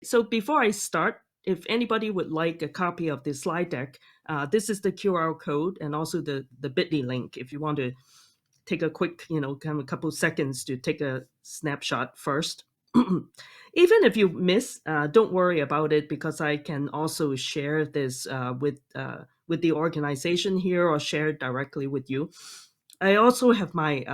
So before I start, if anybody would like a copy of this slide deck, this is the QR code and also the bit.ly link if you want to take a quick, kind of a couple seconds to take a snapshot first. Even if you miss, don't worry about it because I can also share this with the organization here or share it directly with you. I also have my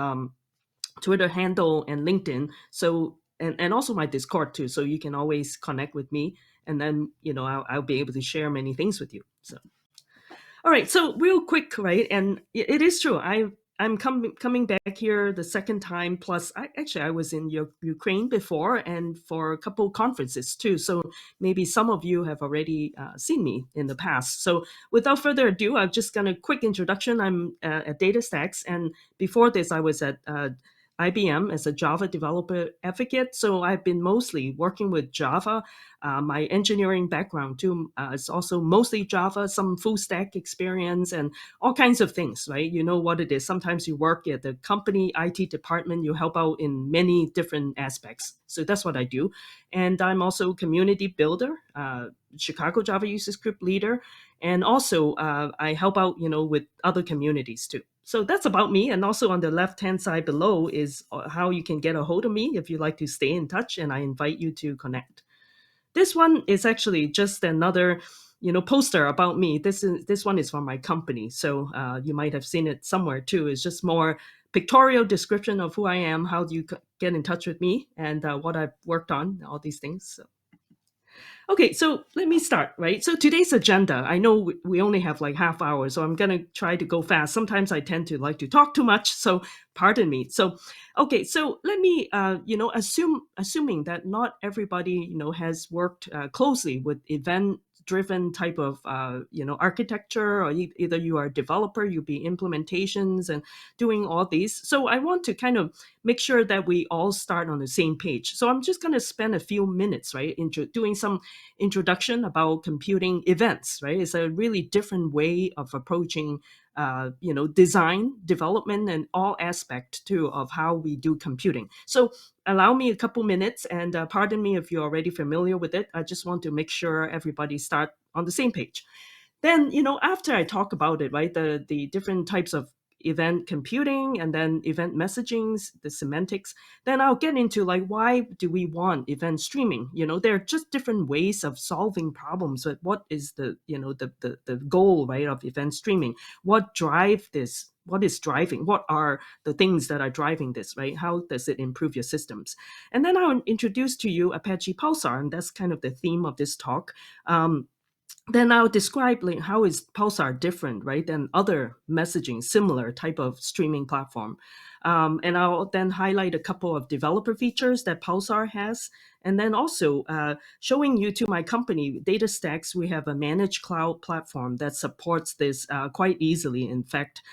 Twitter handle and LinkedIn, so and also my Discord too, so you can always connect with me, and then I'll be able to share many things with you. So all right, so real quick, right? And it is true. I'm coming back here the second time. Plus, I was in Ukraine before, and for a couple conferences too. So maybe some of you have already seen me in the past. So without further ado, I'm just gonna quick introduction. I'm at DataStax, and before this, I was at IBM as a Java developer advocate. So I've been mostly working with Java. My engineering background too is also mostly Java, some full stack experience, and all kinds of things, right? You know what it is. Sometimes you work at the company IT department, you help out in many different aspects. So that's what I do. And I'm also community builder, Chicago Java users group leader, and also I help out, with other communities too. So that's about me. And also on the left hand side below is how you can get a hold of me if you'd like to stay in touch, and I invite you to connect. This one is actually just another, poster about me. This one is from my company, so you might have seen it somewhere too. It's just more pictorial description of who I am, how do you get in touch with me, and what I've worked on, all these things. So. Okay, so let me start, right? So today's agenda, I know we only have like half hour, so I'm going to try to go fast. Sometimes I tend to like to talk too much, so pardon me. So, okay, so let me, assuming that not everybody, has worked closely with event driven type of architecture, or either you are a developer, you be implementations and doing all these. So I want to kind of make sure that we all start on the same page. So I'm just going to spend a few minutes, right, doing some introduction about computing events, right? It's a really different way of approaching design, development, and all aspect too of how we do computing. So allow me a couple minutes, and pardon me if you're already familiar with it. I just want to make sure everybody start on the same page. Then, after I talk about it, right, the different types of event computing and then event messagings, the semantics, then I'll get into like, why do we want event streaming? There are just different ways of solving problems, but what is the goal, right, of event streaming? What drive this? What is driving? What are the things that are driving this, right? How does it improve your systems? And then I'll introduce to you Apache Pulsar, and that's kind of the theme of this talk. Then I'll describe like how is Pulsar different, right, than other messaging similar type of streaming platform. And I'll then highlight a couple of developer features that Pulsar has. And then also showing you to my company, DataStax, we have a managed cloud platform that supports this quite easily, in fact.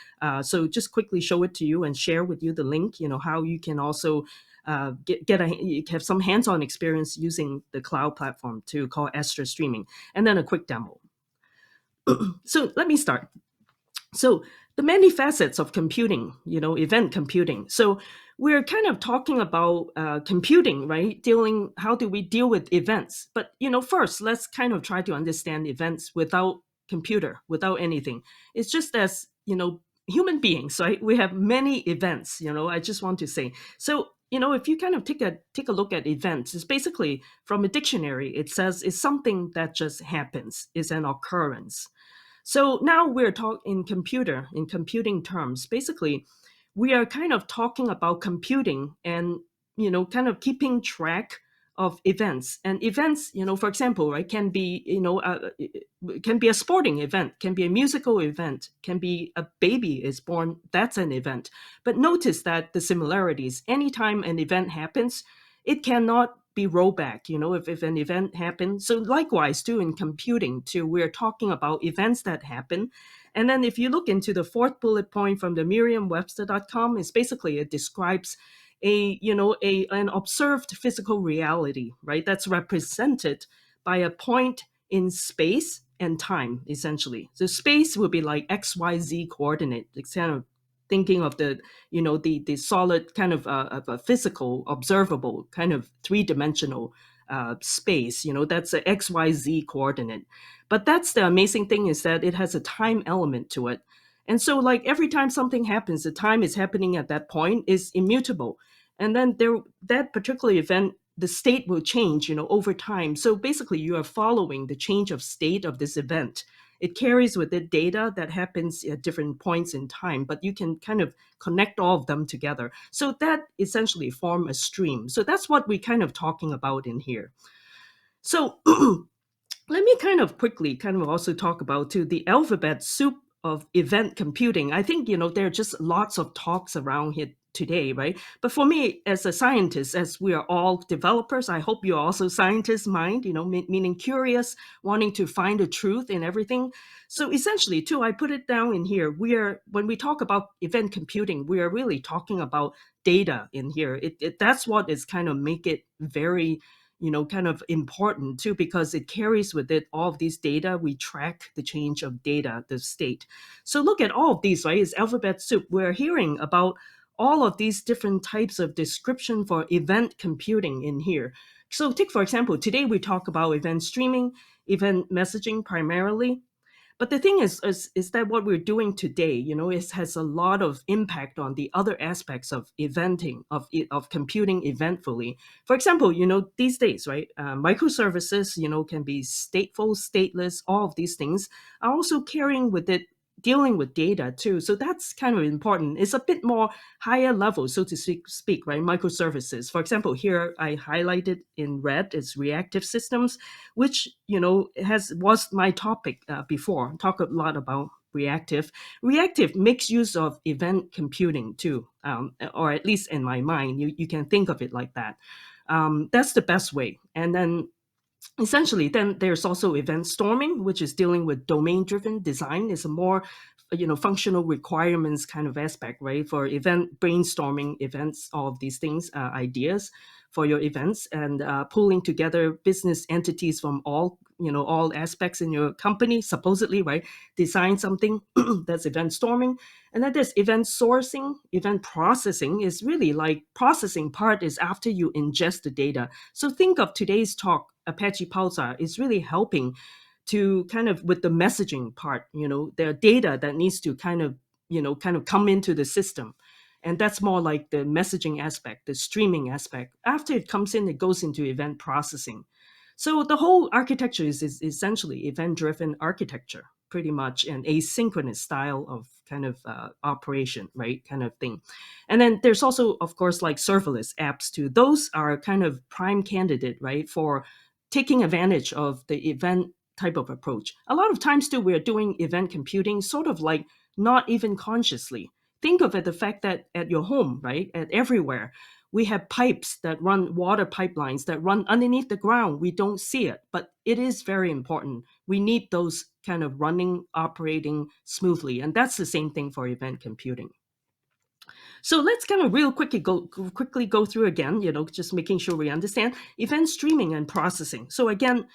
So just quickly show it to you and share with you the link, how you can also have some hands-on experience using the cloud platform to call Astra streaming, and then a quick demo. So let me start. So the many facets of computing, event computing. So we're kind of talking about computing, right? How do we deal with events? But, first, let's kind of try to understand events without computer, without anything. It's just as, human beings, right? We have many events, I just want to say. So if you kind of take a look at events, it's basically from a dictionary. It says it's something that just happens, is an occurrence. So now we're talking in computing terms. Basically, we are kind of talking about computing and kind of keeping track of events. And events, for example, right, can be can be a sporting event, can be a musical event, can be a baby is born. That's an event. But notice that the similarities. Anytime an event happens, it cannot be rollback, if an event happens. So likewise, too, in computing, too, we're talking about events that happen. And then if you look into the fourth bullet point from the Merriam-Webster.com, it's basically, it describes an observed physical reality, right? That's represented by a point in space and time, essentially. So space will be like XYZ coordinate. It's kind of thinking of the solid kind of a physical, observable, kind of three-dimensional space. That's a XYZ coordinate. But that's the amazing thing, is that it has a time element to it. And so like every time something happens, the time is happening at that point is immutable. And then that particular event, the state will change, over time. So basically you are following the change of state of this event. It carries with it data that happens at different points in time, but you can kind of connect all of them together. So that essentially form a stream. So that's what we're kind of talking about in here. So let me kind of quickly kind of also talk about too the alphabet soup of event computing. I think there are just lots of talks around here today, right? But for me as a scientist, as we are all developers, I hope you're also scientists mind, meaning curious, wanting to find the truth in everything. So essentially too, I put it down in here, when we talk about event computing, we are really talking about data in here. That's what is kind of make it very kind of important too, because it carries with it all of these data. We track the change of data, the state. So look at all of these, right? It's alphabet soup. We're hearing about all of these different types of description for event computing in here. So take, for example, today we talk about event streaming, event messaging primarily. But the thing is that what we're doing today, it has a lot of impact on the other aspects of eventing, of computing eventfully. For example, these days, right, microservices, can be stateful, stateless. All of these things are also carrying with it dealing with data too. So that's kind of important. It's a bit more higher level, so to speak, right? Microservices. For example, here I highlighted in red is reactive systems, which was my topic before. Talk a lot about reactive. Reactive makes use of event computing too, or at least in my mind, you can think of it like that. That's the best way. And then essentially then there's also event storming, which is dealing with domain driven design. Is a more functional requirements kind of aspect, right, for event brainstorming events, all of these things, ideas for your events, and pulling together business entities from all aspects in your company, supposedly, right, design something. That's event storming. And then there's event sourcing. Event processing is really like processing part is after you ingest the data. So think of today's talk, Apache Pulsar, is really helping to kind of with the messaging part, there are data that needs to kind of come into the system. And that's more like the messaging aspect, the streaming aspect. After it comes in, it goes into event processing. So the whole architecture is essentially event-driven architecture, pretty much, an asynchronous style of kind of operation, right, kind of thing. And then there's also, of course, like serverless apps too. Those are kind of prime candidate, right, for taking advantage of the event type of approach. A lot of times too, we're doing event computing sort of like not even consciously. Think of it, the fact that at your home, right, at everywhere, we have pipes that run, water pipelines that run underneath the ground. We don't see it, but it is very important. We need those kind of running, operating smoothly. And that's the same thing for event computing. So let's kind of real quickly go through again, just making sure we understand event streaming and processing. So again,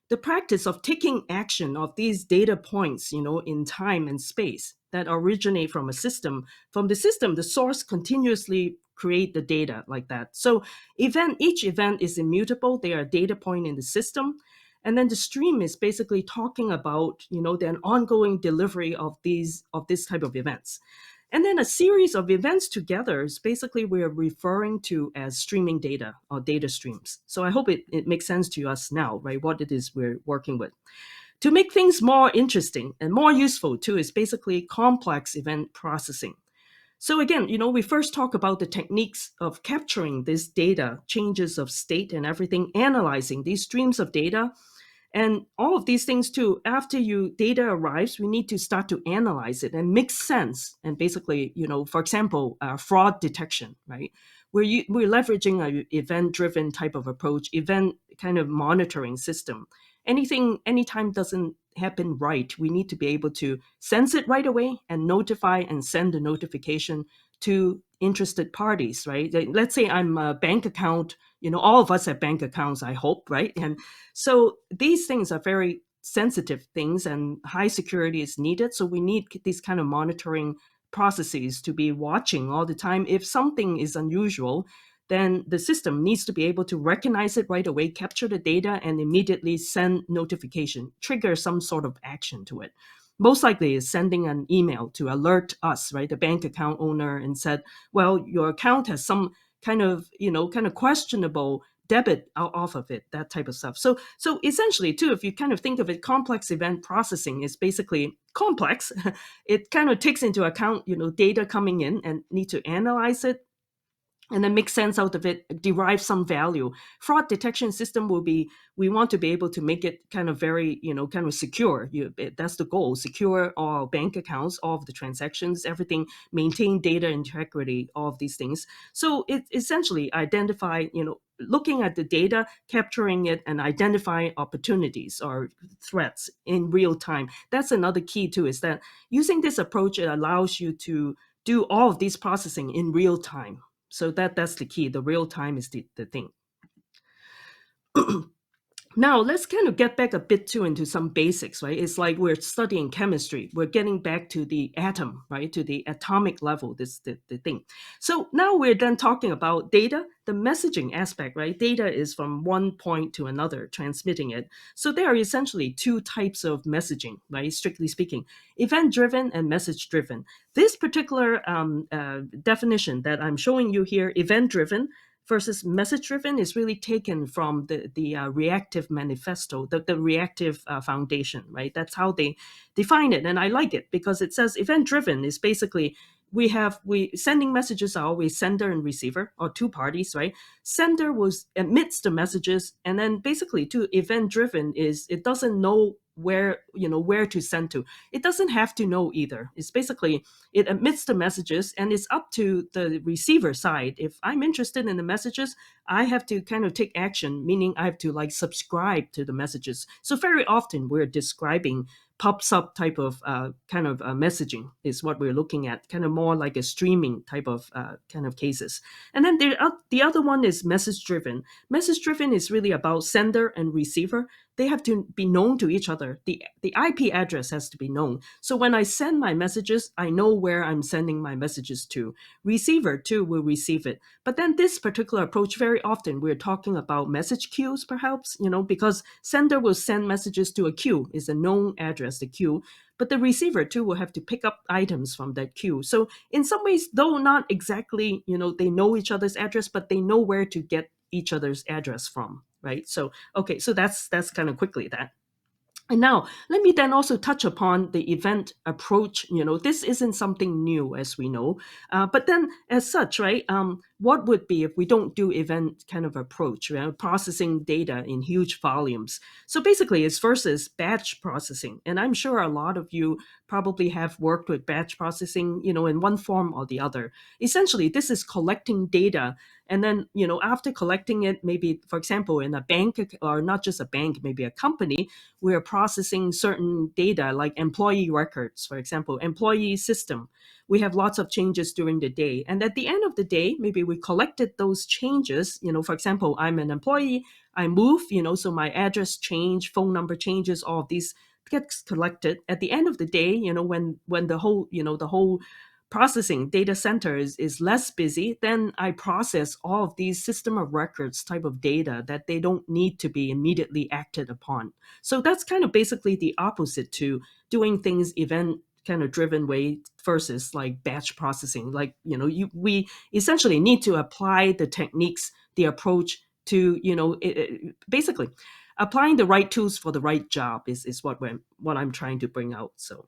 the practice of taking action of these data points, in time and space that originate from a system. From the system, the source continuously create the data like that. So each event is immutable. They are a data point in the system. And then the stream is basically talking about, the ongoing delivery of this type of events. And then a series of events together is basically we're referring to as streaming data or data streams. So I hope it makes sense to us now, right, what it is we're working with. To make things more interesting and more useful too is basically complex event processing. So again, we first talk about the techniques of capturing this data, changes of state and everything, analyzing these streams of data. And all of these things too, after data arrives, we need to start to analyze it and make sense. And basically, for example, fraud detection, right? We're leveraging an event-driven type of approach, event kind of monitoring system. Anytime doesn't happen right, we need to be able to sense it right away and notify and send a notification to interested parties, right? Let's say I'm a bank account, all of us have bank accounts, I hope, right? And so these things are very sensitive things and high security is needed. So we need these kind of monitoring processes to be watching all the time. If something is unusual, then the system needs to be able to recognize it right away, capture the data, and immediately send notification, trigger some sort of action to it. Most likely is sending an email to alert us, right, the bank account owner, and said, well, your account has some kind of, kind of questionable debit out off of it, that type of stuff. So essentially, too, if you kind of think of it, complex event processing is basically complex. It kind of takes into account, data coming in and need to analyze it, and then make sense out of it, derive some value. Fraud detection system will be, we want to be able to make it kind of very, kind of secure. That's the goal, secure all bank accounts, all of the transactions, everything, maintain data integrity, all of these things. So it essentially identify, looking at the data, capturing it, and identifying opportunities or threats in real time. That's another key too, is that using this approach, it allows you to do all of these processing in real time. So that's the key. The real time is the thing. Now, let's kind of get back a bit too into some basics, right? It's like we're studying chemistry. We're getting back to the atom, right? To the atomic level, this the thing. So now we're then talking about data, the messaging aspect, right? Data is from one point to another, transmitting it. So there are essentially two types of messaging, right? Strictly speaking, event-driven and message-driven. This particular definition that I'm showing you here, event-driven, versus message-driven, is really taken from the reactive manifesto, the reactive foundation, right? That's how they define it, and I like it because it says event-driven is basically we sending messages are always sender and receiver, or two parties, right? Sender emits the messages, and then basically, to event-driven is it doesn't know where to send to. It doesn't have to know either. It's basically it emits the messages, and it's up to the receiver side. If I'm interested in the messages, I have to kind of take action, meaning I have to like subscribe to the messages. So very often we're describing pops up type of messaging is what we're looking at, kind of more like a streaming type of kind of cases. And then the other one is message driven. Message driven is really about sender and receiver. They have to be known to each other. The IP address has to be known. So when I send my messages, I know where I'm sending my messages to. Receiver too will receive it. But then this particular approach, very often we're talking about message queues, perhaps, because sender will send messages to a queue, is a known address, the queue. But the receiver too will have to pick up items from that queue. So in some ways, though not exactly, they know each other's address, but they know where to get each other's address from, right? So, okay, so that's kind of quickly that. And now, let me then also touch upon the event approach. This isn't something new, as we know. But then, as such, right, what would be if we don't do event kind of approach, processing data in huge volumes? So basically, it's versus batch processing. And I'm sure a lot of you probably have worked with batch processing, in one form or the other. Essentially, this is collecting data. And then, after collecting it, maybe, for example, in a bank, or not just a bank, maybe a company, we're processing certain data like employee records, for example, employee system. We have lots of changes during the day. And at the end of the day, maybe we collected those changes. For example, I'm an employee, I move, so my address change, phone number changes, all of these gets collected. At the end of the day, when the whole processing data center is less busy, then I process all of these system of records type of data that they don't need to be immediately acted upon. So that's kind of basically the opposite to doing things event kind of driven way versus like batch processing. Like, we essentially need to apply the techniques, the approach to, basically applying the right tools for the right job is what I'm trying to bring out. So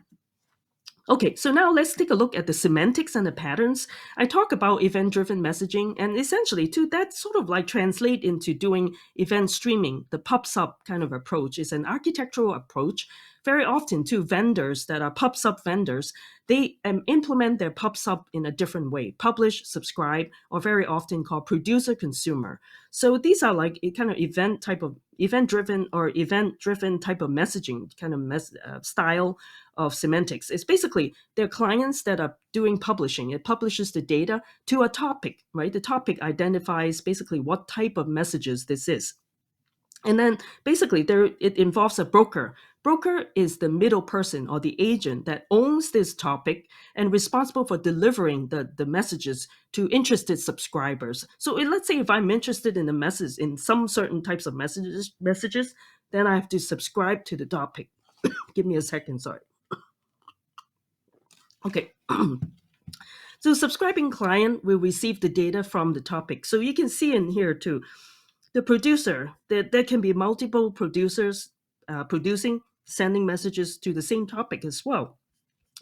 okay, so now let's take a look at the semantics and the patterns. I talk about event-driven messaging, and essentially, too, that sort of like translate into doing event streaming. The pops up kind of approach is an architectural approach. Very often, too, vendors that are pops up vendors, they implement their pops up in a different way: publish, subscribe, or very often called producer consumer. So these are like a kind of event-driven or event-driven type of messaging kind of style of semantics. It's basically their clients that are doing publishing. It publishes the data to a topic, right? The topic identifies basically what type of messages this is. And then basically it involves a broker. Broker is the middle person or the agent that owns this topic and responsible for delivering the messages to interested subscribers. So let's say if I'm interested in the message in some certain types of messages, then I have to subscribe to the topic. Give me a second, sorry. Okay. So subscribing client will receive the data from the topic. So you can see in here too, the producer, there can be multiple producers producing, sending messages to the same topic as well.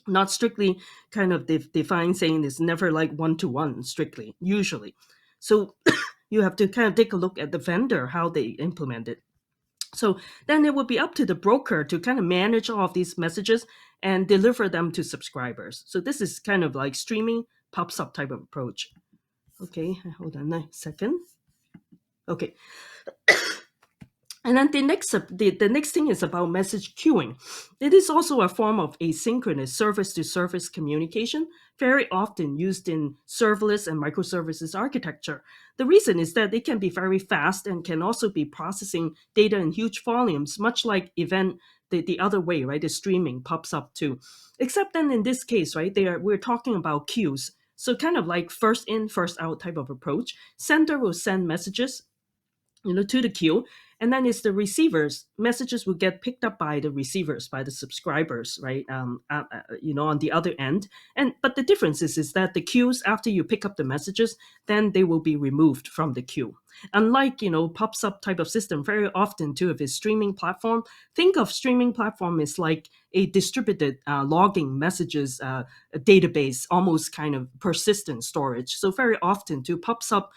Not strictly kind of defined, saying it's never like one-to-one strictly, usually. So you have to kind of take a look at the vendor, how they implement it. So then it would be up to the broker to kind of manage all of these messages and deliver them to subscribers. So this is kind of like streaming pops up type of approach. Okay, hold on a second. Okay. And then the next thing is about message queuing. It is also a form of asynchronous service-to-service communication, very often used in serverless and microservices architecture. The reason is that it can be very fast and can also be processing data in huge volumes, much like event the other way, right? The streaming pops up too. Except then in this case, right, we're talking about queues. So kind of like first in, first out type of approach. Sender will send messages to the queue, and then it's the receivers messages will get picked up by the receivers, by the subscribers, right? On the other end. And but the difference is that the queues, after you pick up the messages, then they will be removed from the queue. Unlike pops up type of system, very often too, if it's streaming platform, think of streaming platform as like a distributed logging messages database, almost kind of persistent storage. So very often too, pops up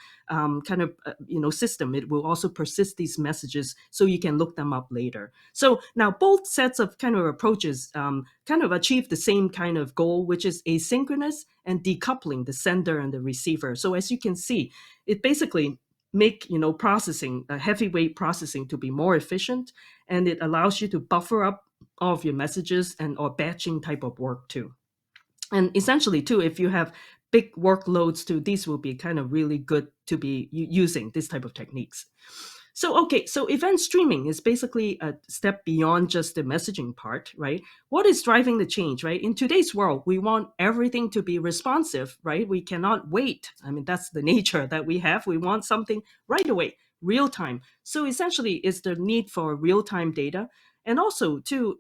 system, it will also persist these messages so you can look them up later. So now both sets of kind of approaches kind of achieve the same kind of goal, which is asynchronous and decoupling the sender and the receiver. So as you can see, it basically make processing, heavyweight processing, to be more efficient, and it allows you to buffer up all of your messages and or batching type of work too. And essentially too, if you have big workloads too, these will be kind of really good to be using this type of techniques. So event streaming is basically a step beyond just the messaging part, right? What is driving the change, right? In today's world, we want everything to be responsive, right? We cannot wait. I mean, that's the nature that we have. We want something right away, real time. So essentially, it's the need for real time data. And also, too,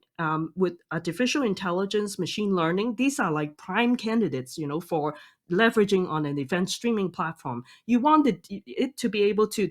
with artificial intelligence, machine learning, these are like prime candidates, for leveraging on an event streaming platform. You want it to be able to,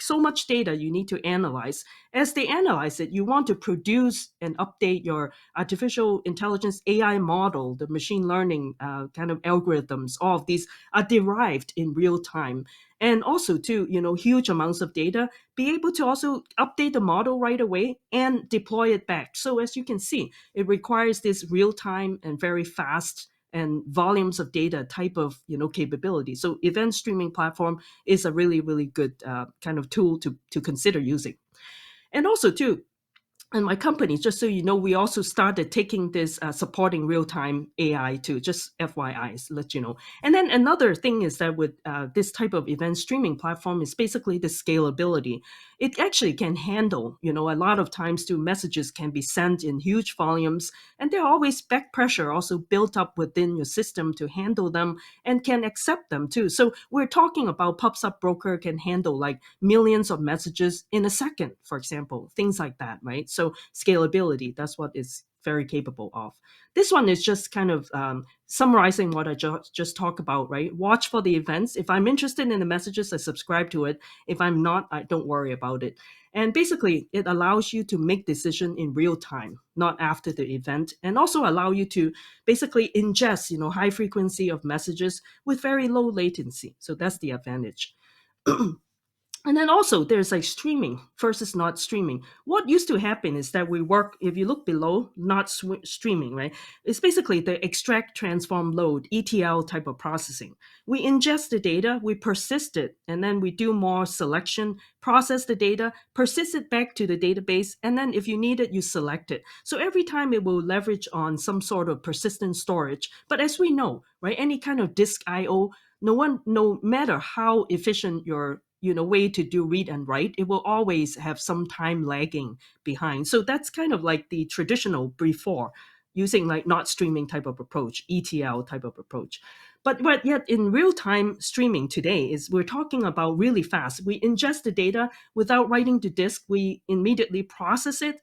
so much data you need to analyze. As they analyze it, you want to produce and update your artificial intelligence AI model, the machine learning kind of algorithms. All of these are derived in real time. And also, too, huge amounts of data, be able to also update the model right away and deploy it back. So as you can see, it requires this real time and very fast and volumes of data type of capability. So event streaming platform is a really, really good kind of tool to consider using. And also too, and my company, just so you know, we also started taking this supporting real-time AI too, just FYI, let you know. And then another thing is that with this type of event streaming platform is basically the scalability. It actually can handle, a lot of times too, messages can be sent in huge volumes, and there are always back pressure also built up within your system to handle them and can accept them too. So we're talking about Pulsar Broker can handle like millions of messages in a second, for example, things like that, right? So scalability, that's what it's very capable of. This one is just kind of summarizing what I just talked about, right? Watch for the events. If I'm interested in the messages, I subscribe to it. If I'm not, I don't worry about it. And basically, it allows you to make decision in real time, not after the event, and also allow you to basically ingest, high frequency of messages with very low latency. So that's the advantage. And then also there's like streaming versus not streaming. What used to happen is that we work, if you look below, not streaming, right? It's basically the extract, transform, load, ETL type of processing. We ingest the data, we persist it, and then we do more selection, process the data, persist it back to the database, and then if you need it, you select it. So every time it will leverage on some sort of persistent storage. But as we know, right, any kind of disk IO, no matter how efficient your way to do read and write, it will always have some time lagging behind. So that's kind of like the traditional before, using like not streaming type of approach, ETL type of approach. But yet in real time streaming today is we're talking about really fast. We ingest the data without writing to disk. We immediately process it,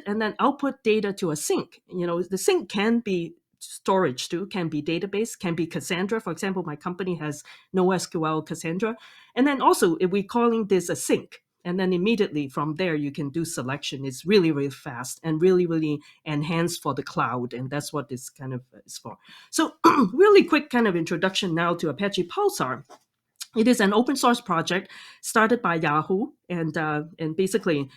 and then output data to a sink. The sink can be storage too, can be database, can be Cassandra. For example, my company has NoSQL Cassandra. And then also, if we're calling this a sink, and then immediately from there, you can do selection. It's really, really fast and really, really enhanced for the cloud. And that's what this kind of is for. So really quick kind of introduction now to Apache Pulsar. It is an open source project started by Yahoo, and basically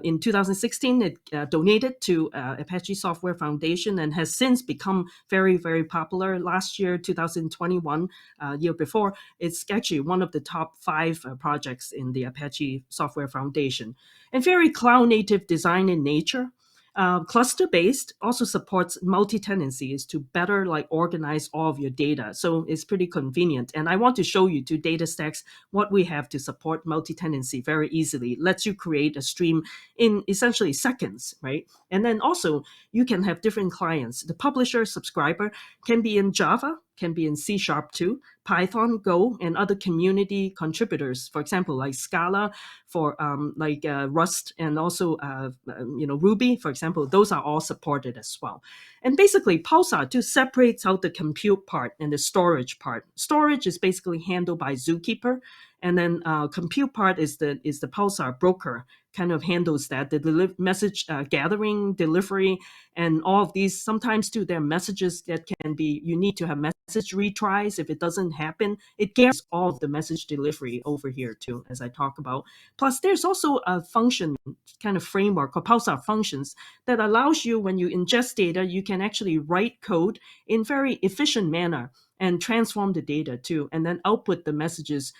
in 2016 it donated to Apache Software Foundation and has since become very, very popular. Last year, 2021, year before, it's actually one of the top 5 projects in the Apache Software Foundation, and very cloud native design in nature. Cluster based also supports multi-tenancy, is to better like organize all of your data. So it's pretty convenient. And I want to show you 2 data stacks what we have to support multi-tenancy very easily. Lets you create a stream in essentially seconds, right? And then also you can have different clients. The publisher subscriber can be in Java, can be in C# too, Python, Go, and other community contributors. For example, like Scala, for Rust, and also Ruby, for example. Those are all supported as well. And basically, Pulsar to separates out the compute part and the storage part. Storage is basically handled by Zookeeper, and then compute part is the Pulsar broker, kind of handles that, the message gathering, delivery, and all of these. Sometimes too, there are messages that can be, you need to have message retries. If it doesn't happen, it guarantees all of the message delivery over here too, as I talk about. Plus, there's also a function kind of framework called Pulsar functions that allows you, when you ingest data, you can actually write code in very efficient manner and transform the data too, and then output the messages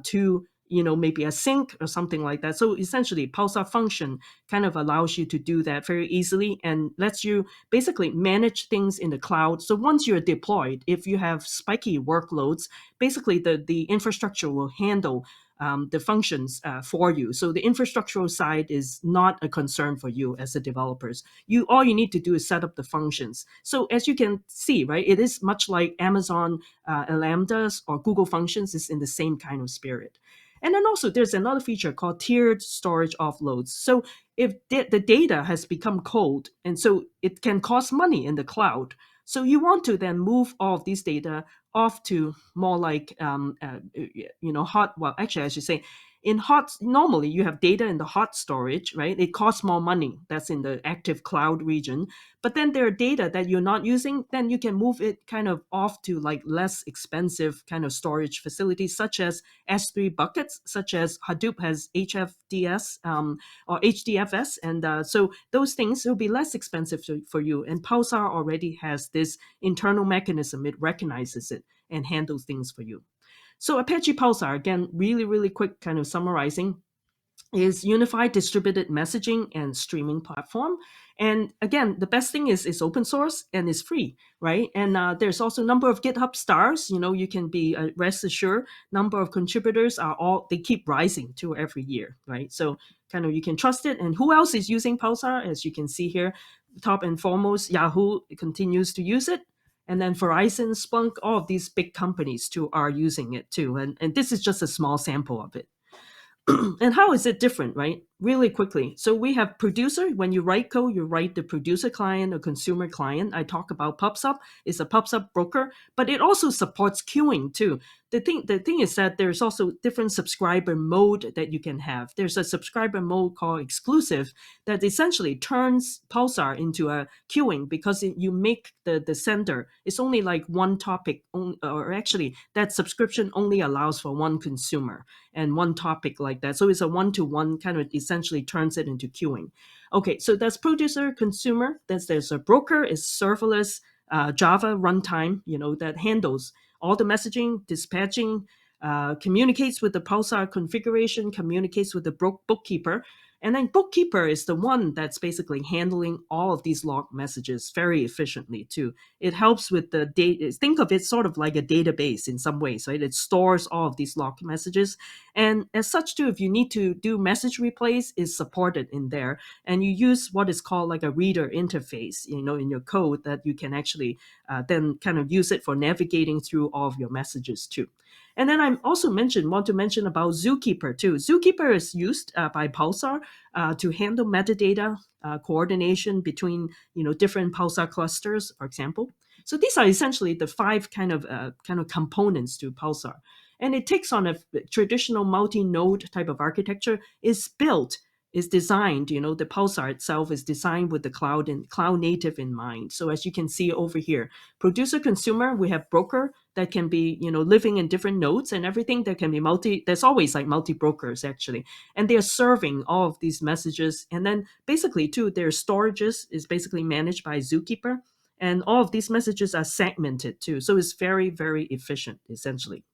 to maybe a sink or something like that. So essentially, Pulsar function kind of allows you to do that very easily and lets you basically manage things in the cloud. So once you're deployed, if you have spiky workloads, basically the infrastructure will handle the functions for you. So the infrastructural side is not a concern for you as the developers. All you need to do is set up the functions. So as you can see, right, it is much like Amazon Lambdas or Google Functions, is in the same kind of spirit. And then also there's another feature called tiered storage offloads. So if the data has become cold, and so it can cost money in the cloud, so you want to then move all of these data off to more like hot. Well, actually, I should say, in hot, normally you have data in the hot storage, right? It costs more money. That's in the active cloud region. But then there are data that you're not using, then you can move it kind of off to like less expensive kind of storage facilities, such as S3 buckets, such as Hadoop has HFDS or HDFS. And so those things will be less expensive for you. And Pulsar already has this internal mechanism. It recognizes it and handles things for you. So Apache Pulsar, again, really, really quick kind of summarizing, is unified distributed messaging and streaming platform. And again, the best thing is open source and is free, right? And there's also a number of GitHub stars. You can be rest assured, number of contributors they keep rising to every year, right? So kind of you can trust it. And who else is using Pulsar? As you can see here, top and foremost, Yahoo continues to use it. And then Verizon, Splunk, all of these big companies too are using it too. And this is just a small sample of it. And how is it different, right? Really quickly. So we have producer. When you write code, you write the producer client or consumer client. I talk about PubSub. It's a PubSub broker, but it also supports queuing too. The thing is that there's also different subscriber mode that you can have. There's a subscriber mode called exclusive that essentially turns Pulsar into a queuing, because you make the sender, it's only like one topic, or actually that subscription only allows for one consumer and one topic like that. So it's a one-to-one kind of essentially turns it into queuing. Okay, so that's producer, consumer. There's a broker, is serverless Java runtime, that handles all the messaging, dispatching, communicates with the Pulsar configuration, communicates with the bookkeeper. And then bookkeeper is the one that's basically handling all of these log messages very efficiently too. It helps with the data. Think of it sort of like a database in some ways, right? It stores all of these log messages. And as such too, if you need to do message replays, is supported in there. And you use what is called like a reader interface, in your code that you can actually then kind of use it for navigating through all of your messages too. And then I also want to mention about Zookeeper too. Zookeeper is used by Pulsar to handle metadata coordination between different Pulsar clusters, for example. So these are essentially the five kind of components to Pulsar, and it takes on a traditional multi-node type of architecture. Is designed, the Pulsar itself is designed with the cloud and cloud native in mind. So as you can see over here, producer consumer, we have broker that can be, living in different nodes and everything. That can be there's always like multi brokers actually. And they're serving all of these messages. And then basically too, their storages is basically managed by Zookeeper. And all of these messages are segmented too. So it's very, very efficient essentially.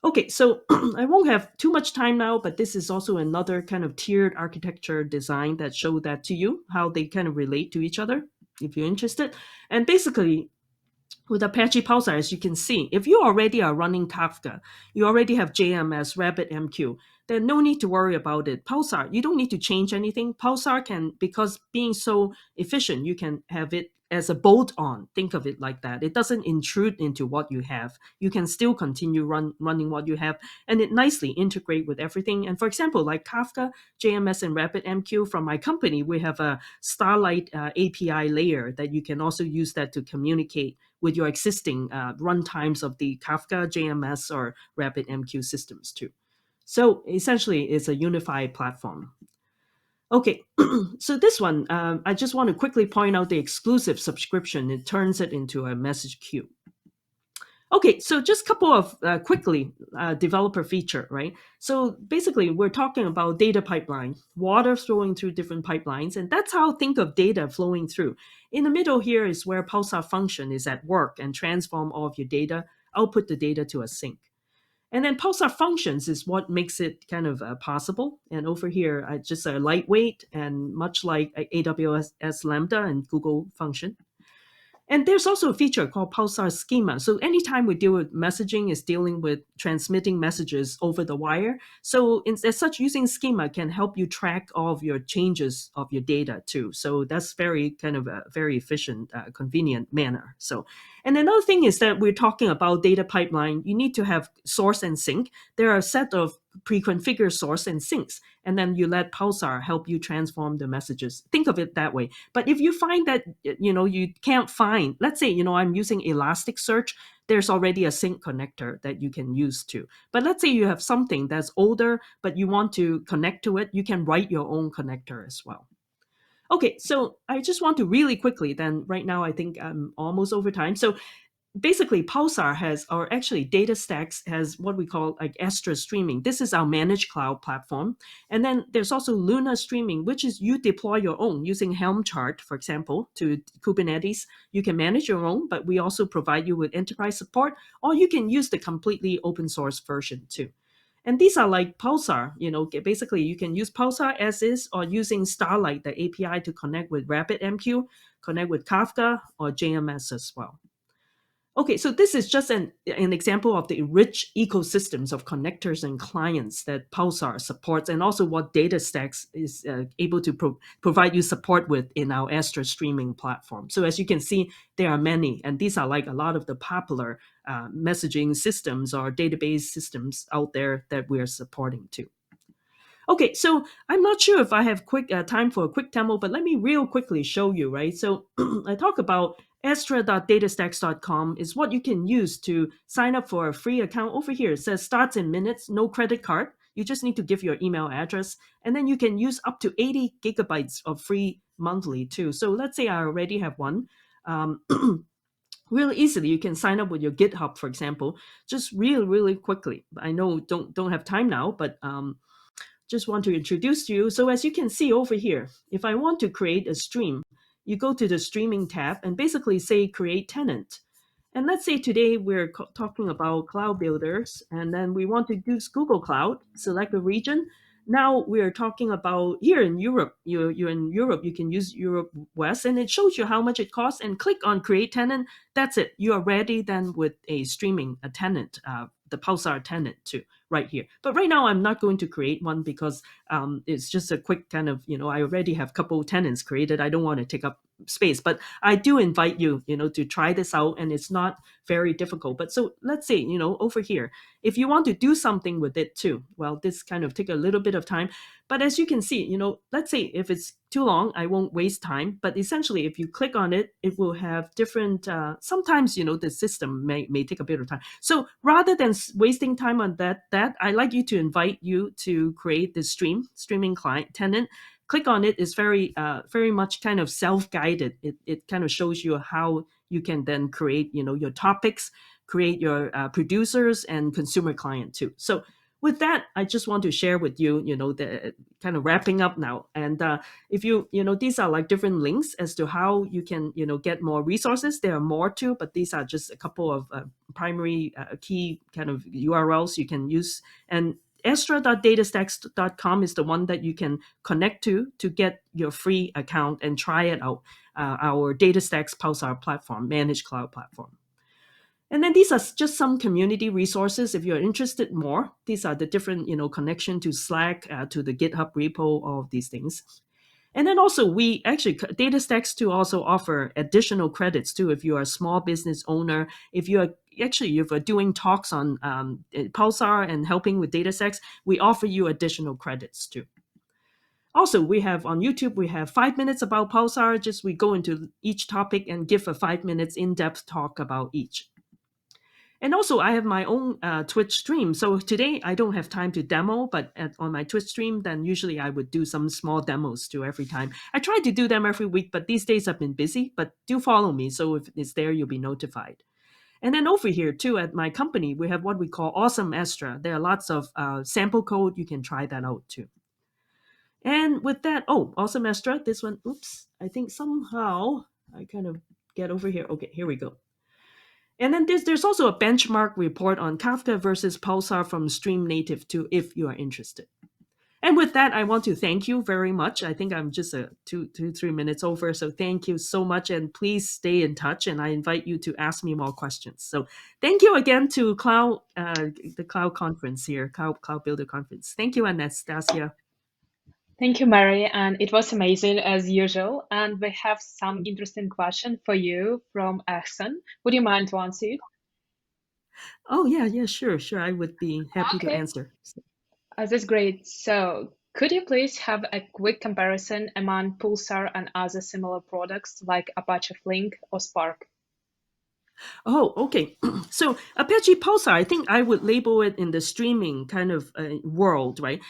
Okay, so I won't have too much time now, but this is also another kind of tiered architecture design that show that to you, how they kind of relate to each other, if you're interested. And basically, with Apache Pulsar, as you can see, if you already are running Kafka, you already have JMS, RabbitMQ, then no need to worry about it. Pulsar, you don't need to change anything. Pulsar can, because being so efficient, you can have it as a bolt-on. Think of it like that. It doesn't intrude into what you have. You can still continue running what you have, and it nicely integrate with everything. And for example, like Kafka, JMS, and RabbitMQ from my company, we have a Starlight API layer that you can also use that to communicate with your existing runtimes of the Kafka, JMS, or RabbitMQ systems too. So essentially, it's a unified platform. Okay, so this one, I just want to quickly point out the exclusive subscription. It turns it into a message queue. Okay, so just a couple of quickly developer feature, right? So basically, we're talking about data pipeline, water flowing through different pipelines, and that's how think of data flowing through. In the middle here is where Pulsar function is at work and transform all of your data, output the data to a sink. And then Pulsar functions is what makes it kind of possible. And over here, just a lightweight and much like AWS Lambda and Google function. And there's also a feature called Pulsar Schema. So anytime we deal with messaging, is dealing with transmitting messages over the wire. So as such, using Schema can help you track all of your changes of your data too. So that's very kind of a very efficient, convenient manner. So, and another thing is that we're talking about data pipeline. You need to have source and sink. There are a set of pre-configured source and sinks, and then you let Pulsar help you transform the messages. Think of it that way. But if you find that you can't find, let's say I'm using Elasticsearch, there's already a sink connector that you can use too. But let's say you have something that's older, but you want to connect to it, you can write your own connector as well. Okay, so I just want to really quickly, then right now I think I'm almost over time. So basically Pulsar has, or actually DataStax has what we call like Astra streaming. This is our managed cloud platform. And then there's also Luna streaming, which is you deploy your own using Helm chart, for example, to Kubernetes. You can manage your own, but we also provide you with enterprise support, or you can use the completely open source version too. And these are like Pulsar, basically you can use Pulsar as is, or using Starlight, the API, to connect with RabbitMQ, connect with Kafka or JMS as well. Okay, so this is just an example of the rich ecosystems of connectors and clients that Pulsar supports, and also what DataStax is able to provide you support with in our Astra streaming platform. So as you can see, there are many, and these are like a lot of the popular messaging systems or database systems out there that we're supporting too. Okay, so I'm not sure if I have quick time for a quick demo, but let me real quickly show you, right? So I talk about astra.datastax.com is what you can use to sign up for a free account. Over here, it says starts in minutes, no credit card. You just need to give your email address, and then you can use up to 80 gigabytes of free monthly too. So let's say I already have one. Really easily, you can sign up with your GitHub, for example, just really quickly. I know don't have time now, but just want to introduce you. So as you can see over here, if I want to create a stream, you go to the streaming tab and basically say create tenant. And let's say today we're talking about cloud builders, and then we want to use Google Cloud, select a region. Now we're talking about here in Europe. You're in Europe, you can use Europe West, and it shows you how much it costs, and click on Create Tenant. That's it. You are ready then with a streaming a tenant, the Pulsar tenant too, right here. But right now I'm not going to create one because it's just a quick kind of, I already have a couple tenants created. I don't want to take up space, but I do invite you, to try this out, and it's not very difficult. But so let's say, over here, if you want to do something with it too, well, this kind of take a little bit of time. But as you can see, let's say if it's too long, I won't waste time. But essentially, if you click on it, it will have different. Sometimes, the system may take a bit of time. So rather than wasting time on that I like you to invite you to create this streaming client tenant. Click on it is very much kind of self-guided. It kind of shows you how you can then create your topics, create your producers and consumer client too. So with that, I just want to share with you, the kind of wrapping up now. And if these are like different links as to how you can, get more resources. There are more too, but these are just a couple of primary key kind of URLs you can use. And Astra.datastacks.com is the one that you can connect to get your free account and try it out. Our DataStax Pulsar platform, managed cloud platform. And then these are just some community resources. If you're interested more, these are the different, connection to Slack, to the GitHub repo, all of these things. And then also we actually DataStax to also offer additional credits too. If you are a small business owner, if you are doing talks on Pulsar and helping with DataStax, we offer you additional credits too. Also, we have on YouTube, we have 5 minutes about Pulsar. Just we go into each topic and give a 5 minutes in-depth talk about each. And also, I have my own Twitch stream. So today I don't have time to demo, but on my Twitch stream, then usually I would do some small demos too every time. I try to do them every week, but these days I've been busy. But do follow me, so if it's there, you'll be notified. And then over here too, at my company, we have what we call Awesome Astra. There are lots of sample code. You can try that out too. And with that, Awesome Astra, this one, oops, I think somehow I kind of get over here. Okay, here we go. And then there's also a benchmark report on Kafka versus Pulsar from Stream Native too, if you are interested. And with that, I want to thank you very much. I think I'm just 3 minutes over. So thank you so much. And please stay in touch. And I invite you to ask me more questions. So thank you again to the Cloud Conference here, Cloud Builder Conference. Thank you, Anastasia. Thank you, Mary. And it was amazing as usual. And we have some interesting question for you from Axon. Would you mind to answer it? Oh, yeah, sure. I would be happy to Okay, answer. that's great. So could you please have a quick comparison among Pulsar and other similar products like Apache Flink or Spark? Oh, okay. So Apache Pulsar, I think I would label it in the streaming kind of world, right?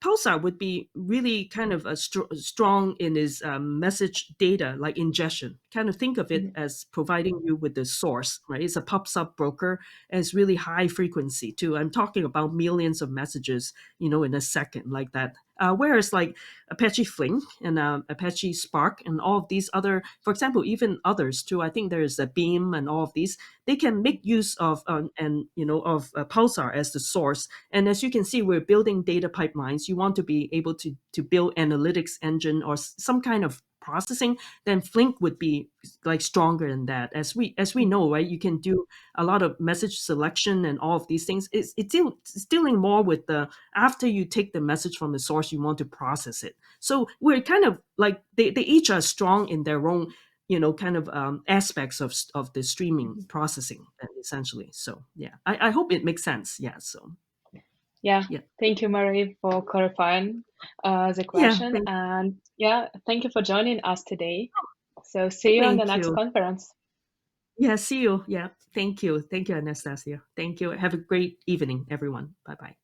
Pulsar would be really kind of strong in its message data, like ingestion. Kind of think of it Mhm. as providing you with the source, right? It's a pub sub broker, and it's really high frequency too. I'm talking about millions of messages, in a second, like that. Whereas like Apache Flink and Apache Spark and all of these other, for example, even others too. I think there's a Beam and all of these. They can make use of of Pulsar as the source. And as you can see, we're building data pipelines. You want to be able to build analytics engine or some kind of processing, then Flink would be like stronger than that. As we know, right, you can do a lot of message selection and all of these things. It's dealing more with the after you take the message from the source, you want to process it. So we're kind of like they each are strong in their own kind of aspects of the streaming Mhm. processing essentially. So yeah, I hope it makes sense. Yeah. So Yeah, yeah. thank you, Mary, for clarifying the Yeah. question. And yeah, thank you for joining us today. So see you on the Thank next you. conference. Yeah. See you. Yeah. Thank you. Thank you, Anastasia. Thank you. Have a great evening, everyone. Bye bye.